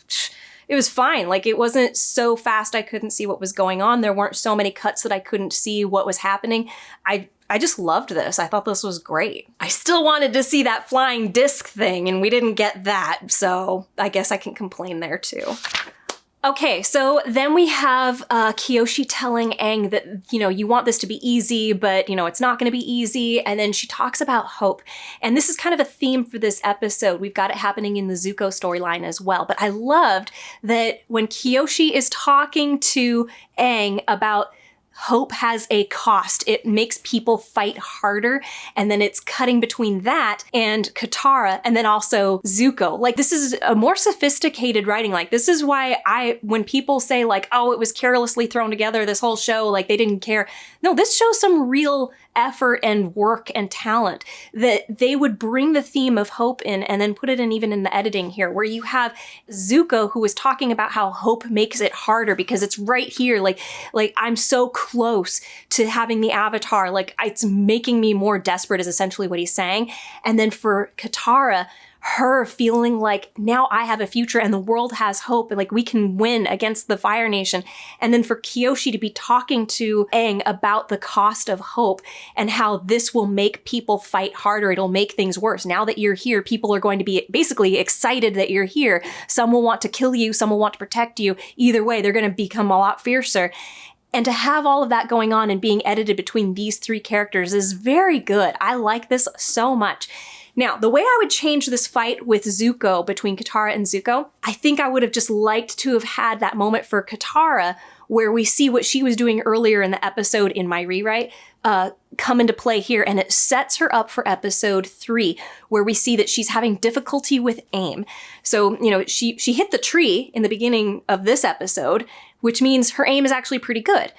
was fine. Like, it wasn't so fast I couldn't see what was going on. There weren't so many cuts that I couldn't see what was happening. I just loved this. I thought this was great. I still wanted to see that flying disc thing, and we didn't get that, so I guess I can complain there too. Okay, so then we have Kyoshi telling Aang that, you know, you want this to be easy, but, you know, it's not going to be easy. And then she talks about hope. And this is kind of a theme for this episode. We've got it happening in the Zuko storyline as well. But I loved that when Kyoshi is talking to Aang about hope has a cost. It makes people fight harder. And then it's cutting between that and Katara and then also Zuko. Like, this is a more sophisticated writing. Like, this is why when people say like, oh, it was carelessly thrown together, this whole show, like they didn't care. No, this shows some real effort and work and talent that they would bring the theme of hope in and then put it in even in the editing here, where you have Zuko who is talking about how hope makes it harder because it's right here. Like I'm so close to having the avatar. Like, it's making me more desperate is essentially what he's saying. And then for Katara, her feeling like now I have a future and the world has hope and like we can win against the Fire Nation. And then for Kyoshi to be talking to Aang about the cost of hope and how this will make people fight harder. It'll make things worse. Now that you're here, people are going to be basically excited that you're here. Some will want to kill you. Some will want to protect you. Either way, they're going to become a lot fiercer. And to have all of that going on and being edited between these three characters is very good. I like this so much. Now, the way I would change this fight with Zuko, between Katara and Zuko, I think I would have just liked to have had that moment for Katara where we see what she was doing earlier in the episode in my rewrite come into play here, and it sets her up for episode 3, where we see that she's having difficulty with aim. So, you know, she hit the tree in the beginning of this episode, which means her aim is actually pretty good.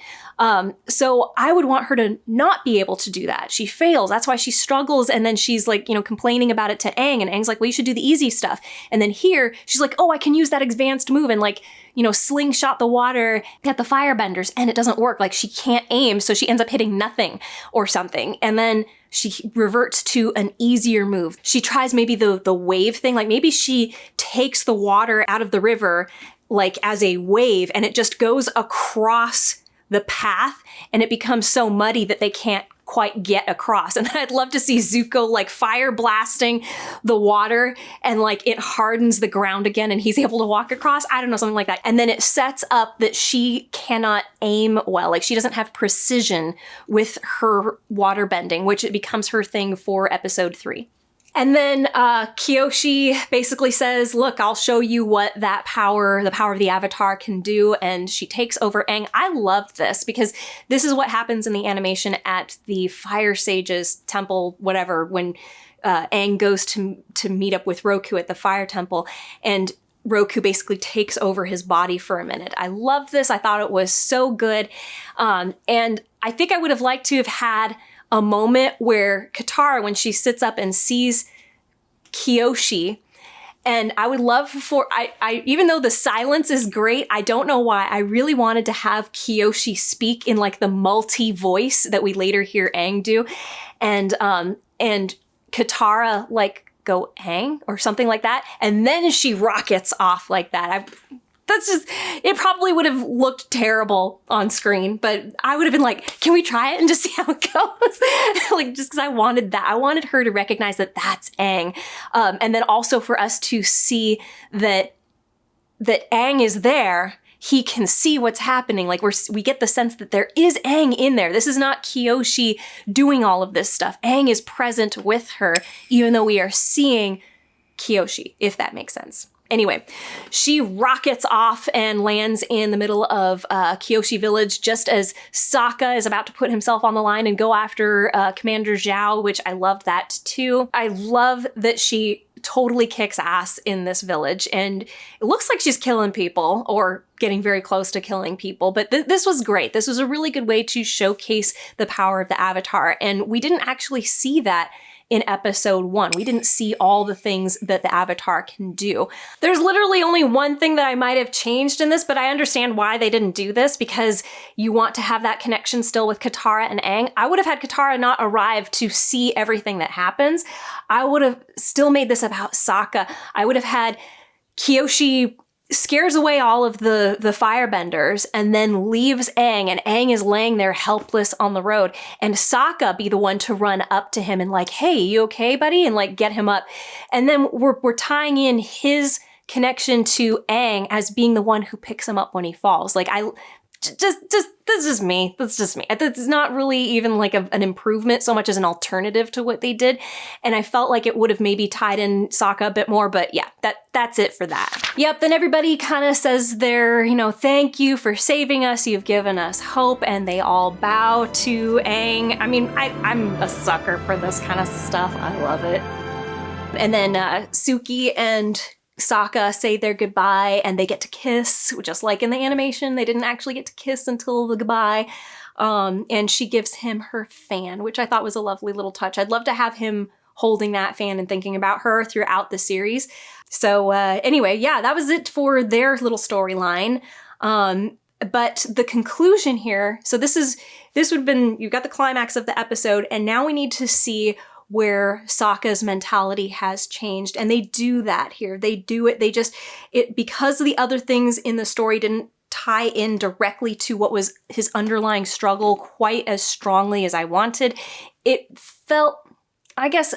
So I would want her to not be able to do that. She fails. That's why she struggles. And then she's like, you know, complaining about it to Aang, and Aang's like, well, you should do the easy stuff. And then here she's like, oh, I can use that advanced move and like, you know, slingshot the water at the firebenders, and it doesn't work. Like, she can't aim. So she ends up hitting nothing or something. And then she reverts to an easier move. She tries maybe the wave thing. Like, maybe she takes the water out of the river like as a wave, and it just goes across the path, and it becomes so muddy that they can't quite get across. And I'd love to see Zuko like fire blasting the water, and like it hardens the ground again and he's able to walk across. I don't know, something like that. And then it sets up that she cannot aim well. Like, she doesn't have precision with her water bending, which it becomes her thing for episode 3. And then Kyoshi basically says, look, I'll show you what that power, the power of the Avatar, can do. And she takes over Aang. I love this because this is what happens in the animation at the Fire Sage's temple, whatever, when Aang goes to meet up with Roku at the Fire Temple. And Roku basically takes over his body for a minute. I love this. I thought it was so good. And I think I would have liked to have had a moment where Katara, when she sits up and sees Kyoshi, and I would love for, I even though the silence is great, I don't know why, I really wanted to have Kyoshi speak in like the multi-voice that we later hear Aang do. And Katara like go Aang or something like that. And then she rockets off like that. That's just, it probably would have looked terrible on screen, but I would have been like, can we try it and just see how it goes? Like, just because I wanted that. I wanted her to recognize that that's Aang. And then also for us to see that Aang is there. He can see what's happening. Like, we get the sense that there is Aang in there. This is not Kyoshi doing all of this stuff. Aang is present with her, even though we are seeing Kyoshi, if that makes sense. Anyway, she rockets off and lands in the middle of Kyoshi village just as Sokka is about to put himself on the line and go after Commander Xiao, which I loved that too. I love that she totally kicks ass in this village, and it looks like she's killing people or getting very close to killing people, but this was great. This was a really good way to showcase the power of the Avatar, and we didn't actually see that in episode 1. We didn't see all the things that the Avatar can do. There's literally only one thing that I might have changed in this, but I understand why they didn't do this, because you want to have that connection still with Katara and Aang. I would have had Katara not arrive to see everything that happens. I would have still made this about Sokka. I would have had Kyoshi scares away all of the firebenders and then leaves Aang, and Aang is laying there helpless on the road, and Sokka be the one to run up to him and like, hey, you okay, buddy? And like get him up. And then we're tying in his connection to Aang as being the one who picks him up when he falls. Like, that's just me. That's just me. It's not really even like an improvement so much as an alternative to what they did. And I felt like it would have maybe tied in Sokka a bit more, but yeah, that's it for that. Yep, then everybody kind of says their, thank you for saving us. You've given us hope, and they all bow to Aang. I mean, I'm a sucker for this kind of stuff. I love it. And then Suki and Sokka say their goodbye, and they get to kiss, just like in the animation. They didn't actually get to kiss until the goodbye. And she gives him her fan, which I thought was a lovely little touch. I'd love to have him holding that fan and thinking about her throughout the series. So anyway, yeah, that was it for their little storyline. But the conclusion here, so this would have been, you've got the climax of the episode, and now we need to see where Sokka's mentality has changed. And they do that here. They do it. Because the other things in the story didn't tie in directly to what was his underlying struggle quite as strongly as I wanted, it felt, I guess,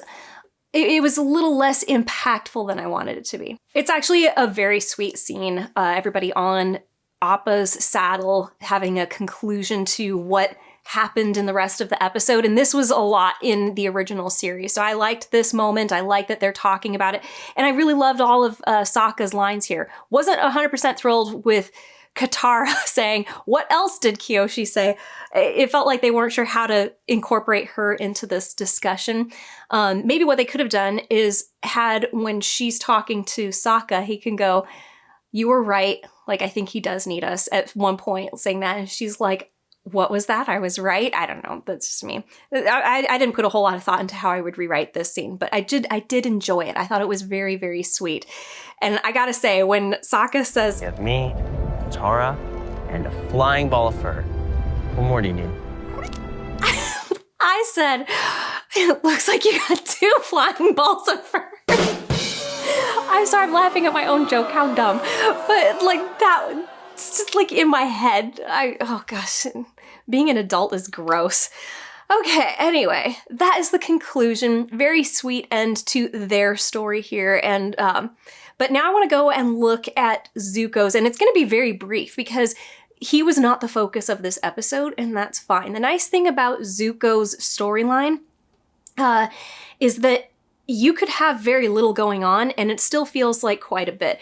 it was a little less impactful than I wanted it to be. It's actually a very sweet scene. Everybody on Appa's saddle, having a conclusion to what happened in the rest of the episode. And this was a lot in the original series. So I liked this moment. I like that they're talking about it. And I really loved all of Sokka's lines here. Wasn't 100% thrilled with Katara saying, what else did Kyoshi say? It felt like they weren't sure how to incorporate her into this discussion. Maybe what they could have done is had, when she's talking to Sokka, he can go, you were right. Like, I think he does need us, at one point saying that. And she's like, what was that? I was right? I don't know. That's just me. I didn't put a whole lot of thought into how I would rewrite this scene, but I did enjoy it. I thought it was very, very sweet. And I gotta say, when Sokka says, You have me, Katara, and a flying ball of fur. What more do you need? I said, it looks like you got 2 flying balls of fur. I'm sorry, I'm laughing at my own joke. How dumb. But like that, it's just like in my head. Oh gosh, being an adult is gross. Okay, anyway, that is the conclusion. Very sweet end to their story here. And but now I want to go and look at Zuko's, and it's going to be very brief because he was not the focus of this episode, and that's fine. The nice thing about Zuko's storyline is that you could have very little going on, and it still feels like quite a bit.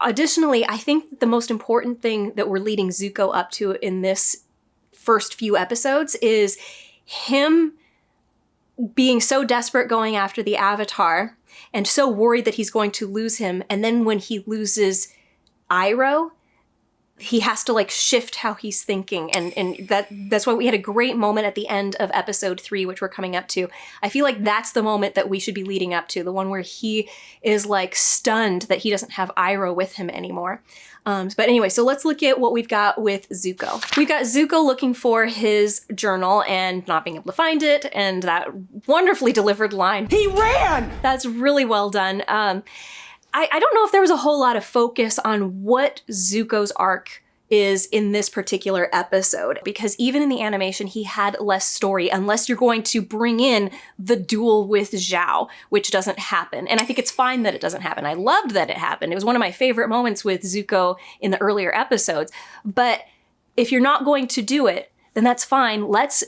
Additionally, I think the most important thing that we're leading Zuko up to in this first few episodes is him being so desperate going after the Avatar and so worried that he's going to lose him. And then when he loses Iroh, he has to like shift how he's thinking. And that's why we had a great moment at the end of episode 3, which we're coming up to. I feel like that's the moment that we should be leading up to, the one where he is like stunned that he doesn't have Iroh with him anymore. But anyway, so let's look at what we've got with Zuko. We've got Zuko looking for his journal and not being able to find it, and that wonderfully delivered line. He ran! That's really well done. I don't know if there was a whole lot of focus on what Zuko's arc is in this particular episode, because even in the animation, he had less story, unless you're going to bring in the duel with Xiao, which doesn't happen. And I think it's fine that it doesn't happen. I loved that it happened. It was one of my favorite moments with Zuko in the earlier episodes. But if you're not going to do it, then that's fine. Let's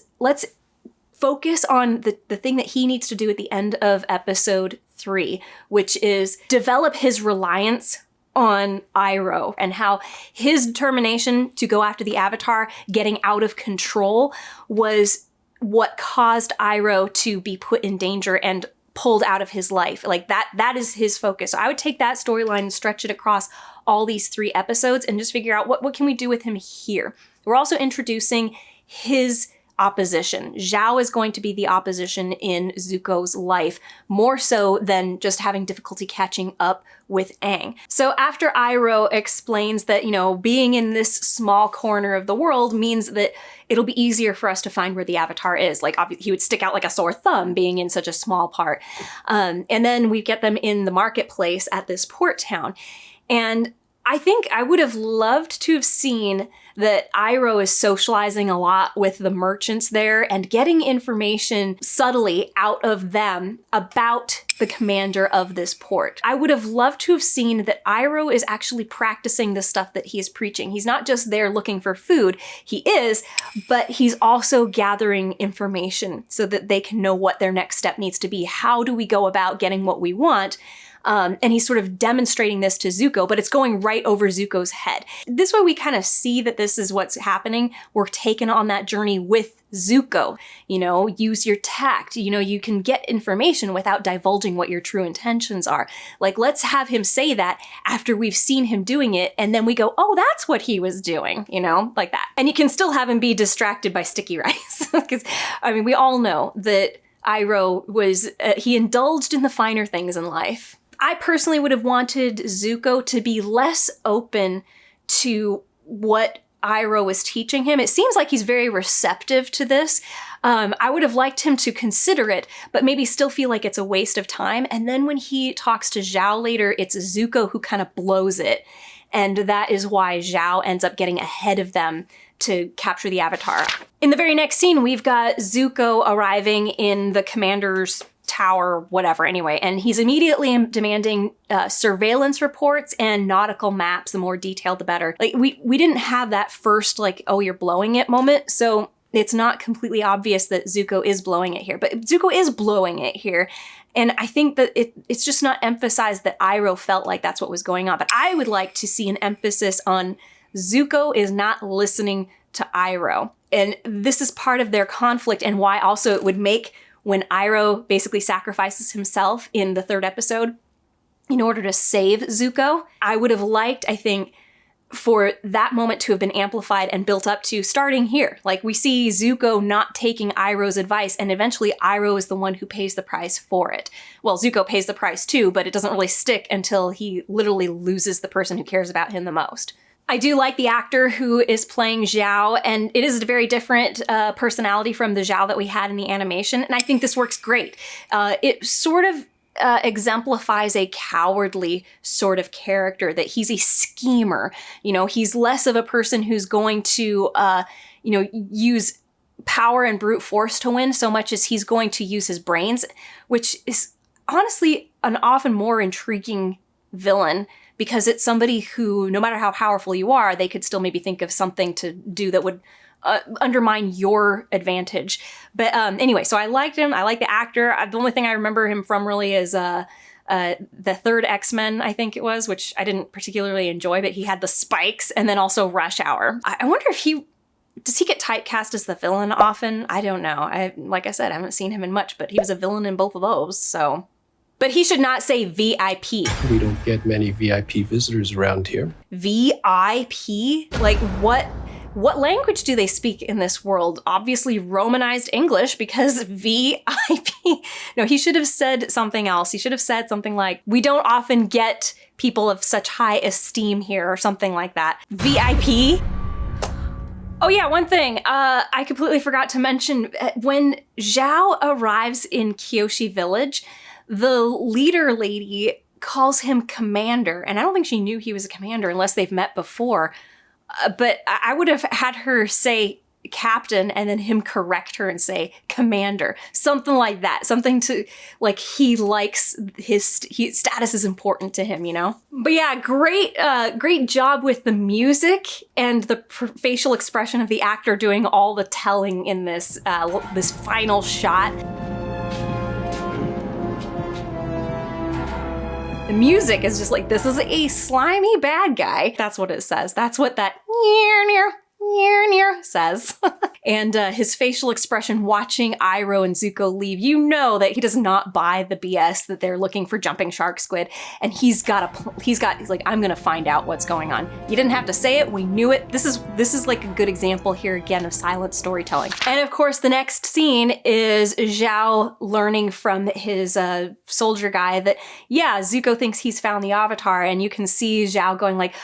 focus on the thing that he needs to do at the end of episode 3, which is develop his reliance on Iroh and how his determination to go after the Avatar, getting out of control, was what caused Iroh to be put in danger and pulled out of his life. Like that is his focus. So I would take that storyline and stretch it across all these 3 episodes and just figure out what can we do with him here. We're also introducing his opposition. Xiao is going to be the opposition in Zuko's life, more so than just having difficulty catching up with Aang. So after Iroh explains that, being in this small corner of the world means that it'll be easier for us to find where the Avatar is. Like, he would stick out like a sore thumb being in such a small part. And then we get them in the marketplace at this port town. And I think I would have loved to have seen that Iroh is socializing a lot with the merchants there and getting information subtly out of them about the commander of this port. I would have loved to have seen that Iroh is actually practicing the stuff that he is preaching. He's not just there looking for food. He is, but he's also gathering information so that they can know what their next step needs to be. How do we go about getting what we want? And he's sort of demonstrating this to Zuko, but it's going right over Zuko's head. This way we kind of see that this is what's happening. We're taken on that journey with Zuko. Use your tact. You can get information without divulging what your true intentions are. Like, let's have him say that after we've seen him doing it, and then we go, oh, that's what he was doing, like that. And you can still have him be distracted by sticky rice. Because, we all know that Iroh was, he indulged in the finer things in life. I personally would have wanted Zuko to be less open to what Iroh was teaching him. It seems like he's very receptive to this. I would have liked him to consider it, but maybe still feel like it's a waste of time. And then when he talks to Xiao later, it's Zuko who kind of blows it. And that is why Xiao ends up getting ahead of them to capture the Avatar. In the very next scene, we've got Zuko arriving in the commander's tower, whatever, anyway. And he's immediately demanding surveillance reports and nautical maps. The more detailed, the better. Like, we didn't have that first, like, oh, you're blowing it moment. So it's not completely obvious that Zuko is blowing it here. But Zuko is blowing it here. And I think that it's just not emphasized that Iroh felt like that's what was going on. But I would like to see an emphasis on Zuko is not listening to Iroh. And this is part of their conflict, and why also it would make when Iroh basically sacrifices himself in the 3rd episode in order to save Zuko. I would have liked, I think, for that moment to have been amplified and built up to starting here. Like, we see Zuko not taking Iroh's advice, and eventually Iroh is the one who pays the price for it. Well, Zuko pays the price too, but it doesn't really stick until he literally loses the person who cares about him the most. I do like the actor who is playing Xiao, and it is a very different personality from the Xiao that we had in the animation, and I think this works great. It sort of exemplifies a cowardly sort of character, that he's a schemer. You know, he's less of a person who's going to, use power and brute force to win so much as he's going to use his brains, which is honestly an often more intriguing villain, because it's somebody who, no matter how powerful you are, they could still maybe think of something to do that would undermine your advantage. But anyway, so I liked him. I like the actor. The only thing I remember him from really is the 3rd X-Men, I think it was, which I didn't particularly enjoy, but he had the spikes, and then also Rush Hour. I wonder if does he get typecast as the villain often? I don't know. Like I said, I haven't seen him in much, but he was a villain in both of those, so. But he should not say VIP. We don't get many VIP visitors around here. VIP? Like, what language do they speak in this world? Obviously Romanized English, because VIP. No, he should have said something else. He should have said something like, we don't often get people of such high esteem here, or something like that. VIP? Oh yeah, one thing I completely forgot to mention. When Xiao arrives in Kyoshi Village, the leader lady calls him commander, and I don't think she knew he was a commander unless they've met before. But I would have had her say captain and then him correct her and say commander. Something like that. Something to, like, he likes his status is important to him, you know? But yeah, great job with the music and the facial expression of the actor doing all the telling in this final shot. The music is just like, this is a slimy bad guy. That's what it says. That's what that says. And his facial expression watching Iroh and Zuko leave, you know that he does not buy the BS that they're looking for jumping shark squid. And he's like, I'm gonna find out what's going on. You didn't have to say it, we knew it. This is like a good example here again of silent storytelling. And of course, the next scene is Xiao learning from his soldier guy that, yeah, Zuko thinks he's found the Avatar, and you can see Xiao going like,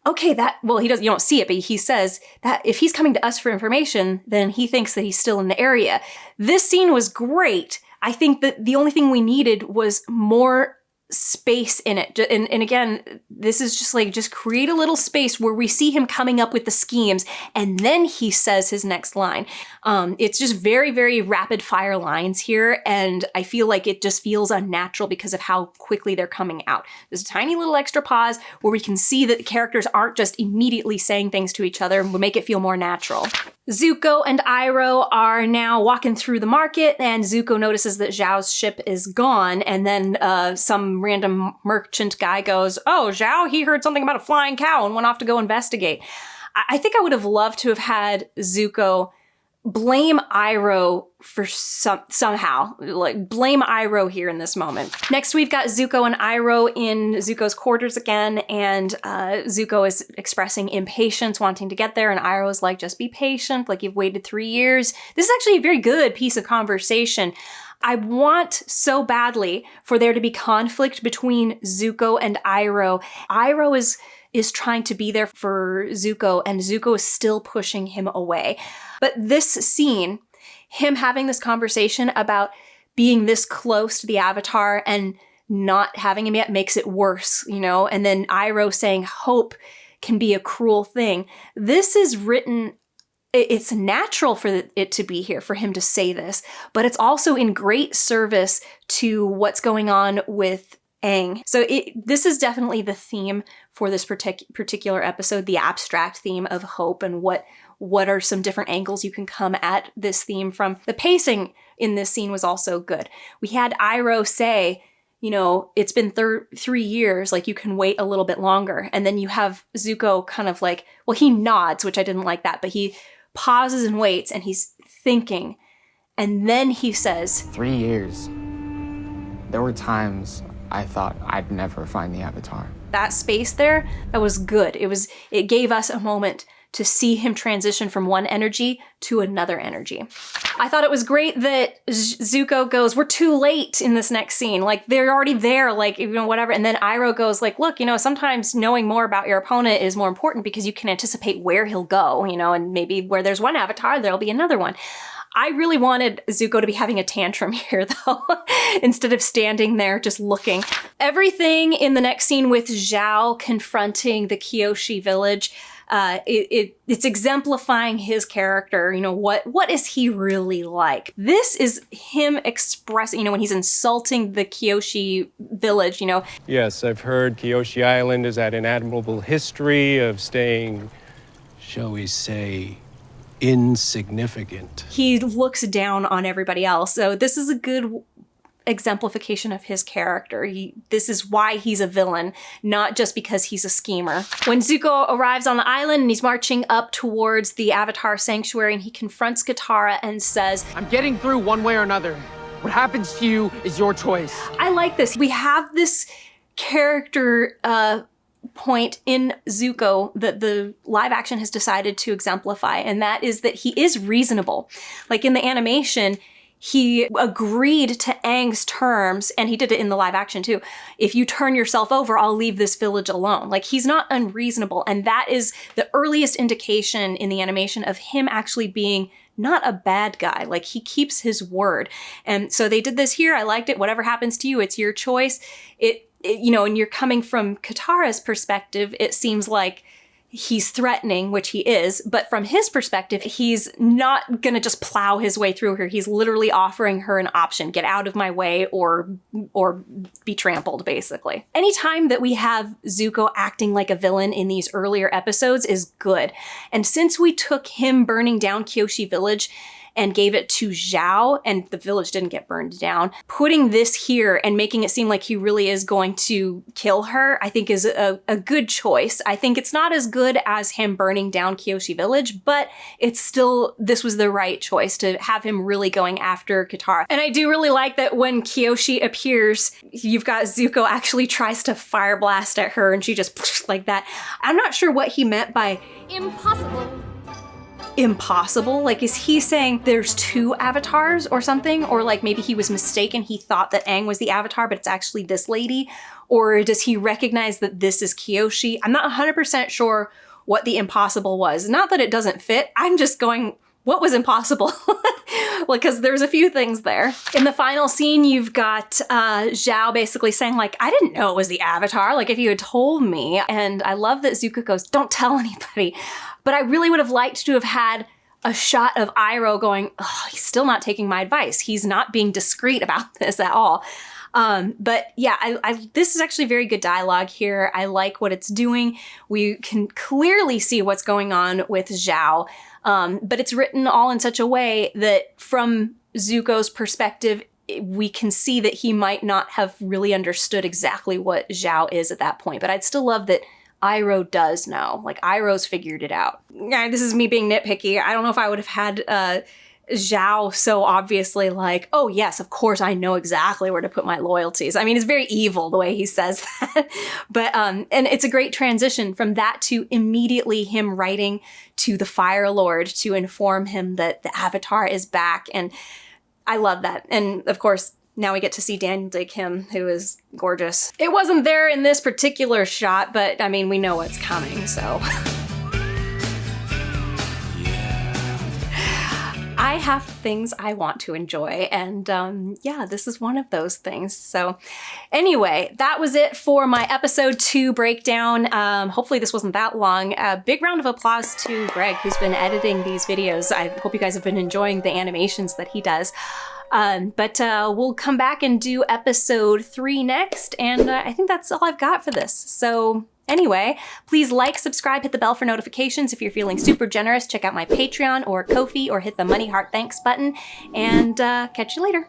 okay, you don't see it, but he says that if he's coming to us for information, then he thinks that he's still in the area. This scene was great. I think that the only thing we needed was more space in it. And again, this is just create a little space where we see him coming up with the schemes, and then he says his next line. It's just very, very rapid fire lines here, and I feel like it just feels unnatural because of how quickly they're coming out. There's a tiny little extra pause where we can see that the characters aren't just immediately saying things to each other, and will make it feel more natural. Zuko and Iroh are now walking through the market, and Zuko notices that Zhao's ship is gone, and then some random merchant guy goes, oh, Xiao, he heard something about a flying cow and went off to go investigate. I think I would have loved to have had Zuko blame Iroh for somehow, like blame Iroh here in this moment. Next, we've got Zuko and Iroh in Zuko's quarters again, and Zuko is expressing impatience, wanting to get there, and Iroh's like, just be patient, like you've waited 3 years. This is actually a very good piece of conversation. I want so badly for there to be conflict between Zuko and Iroh. Iroh is trying to be there for Zuko, and Zuko is still pushing him away. But this scene, him having this conversation about being this close to the Avatar and not having him yet makes it worse, you know? And then Iroh saying hope can be a cruel thing. This is written it's natural for it to be here, for him to say this, but it's also in great service to what's going on with Aang. So this is definitely the theme for this particular episode, the abstract theme of hope and what are some different angles you can come at this theme from. The pacing in this scene was also good. We had Iroh say, you know, it's been 3 years, like you can wait a little bit longer. And then you have Zuko kind of like, well, he nods, which I didn't like that, but he pauses and waits and he's thinking. And then he says, 3 years. There were times I thought I'd never find the Avatar. That space there, that was good. It gave us a moment to see him transition from one energy to another energy. I thought it was great that Zuko goes, we're too late in this next scene. Like, they're already there, like, you know, whatever. And then Iroh goes like, look, you know, sometimes knowing more about your opponent is more important because you can anticipate where he'll go, you know, and maybe where there's one Avatar, there'll be another one. I really wanted Zuko to be having a tantrum here, though, instead of standing there just looking. Everything in the next scene with Xiao confronting the Kyoshi village, it's exemplifying his character. You know, what is he really like? This is him expressing, you know, when he's insulting the Kyoshi village, you know. Yes, I've heard Kyoshi Island has had an admirable history of staying, shall we say, insignificant. He looks down on everybody else. So this is a good exemplification of his character. This is why he's a villain, not just because he's a schemer. When Zuko arrives on the island and he's marching up towards the Avatar Sanctuary and he confronts Katara and says, I'm getting through one way or another. What happens to you is your choice. I like this. We have this character point in Zuko that the live action has decided to exemplify, and that is that he is reasonable. Like in the animation, he agreed to Aang's terms, and he did it in the live action too. If you turn yourself over, I'll leave this village alone. Like, he's not unreasonable, and that is the earliest indication in the animation of him actually being not a bad guy. Like, he keeps his word. And so they did this here. I liked it. Whatever happens to you, it's your choice. You know, and you're coming from Katara's perspective, it seems like he's threatening, which he is, but from his perspective, he's not gonna just plow his way through her. He's literally offering her an option: get out of my way or be trampled, basically. Anytime that we have Zuko acting like a villain in these earlier episodes is good. And since we took him burning down Kyoshi Village and gave it to Xiao, and the village didn't get burned down, putting this here and making it seem like he really is going to kill her, I think is a good choice. I think it's not as good as him burning down Kyoshi Village, but it's still, this was the right choice to have him really going after Katara. And I do really like that when Kyoshi appears, you've got Zuko actually tries to fire blast at her and she just like that. I'm not sure what he meant by impossible. Like, is he saying there's two avatars or something? Or like maybe he was mistaken. He thought that Aang was the avatar, but it's actually this lady. Or does he recognize that this is Kyoshi? I'm not 100% sure what the impossible was. Not that it doesn't fit. I'm just going, what was impossible? Like, because there's a few things there. In the final scene, you've got Xiao basically saying like, I didn't know it was the avatar. Like, if you had told me. And I love that Zuko goes, don't tell anybody. But I really would have liked to have had a shot of Iroh going, oh, he's still not taking my advice. He's not being discreet about this at all. But yeah, this is actually very good dialogue here. I like what it's doing. We can clearly see what's going on with Xiao. But it's written all in such a way that from Zuko's perspective, we can see that he might not have really understood exactly what Xiao is at that point. But I'd still love that Iroh does know. Like, Iroh's figured it out. Yeah, this is me being nitpicky. I don't know if I would have had Xiao so obviously like, oh yes, of course I know exactly where to put my loyalties. I mean, it's very evil the way he says that. But, and it's a great transition from that to immediately him writing to the Fire Lord to inform him that the Avatar is back. And I love that. And of course, now we get to see Daniel Day-Kim, who is gorgeous. It wasn't there in this particular shot, but I mean, we know what's coming, so. I have things I want to enjoy, and yeah, this is one of those things. So anyway, that was it for my episode 2 breakdown. Hopefully this wasn't that long. A big round of applause to Greg, who's been editing these videos. I hope you guys have been enjoying the animations that he does. But we'll come back and do episode 3 next, and I think that's all I've got for this. So anyway, please like, subscribe, hit the bell for notifications. If you're feeling super generous, check out my Patreon or Ko-fi, or hit the money heart thanks button, and catch you later.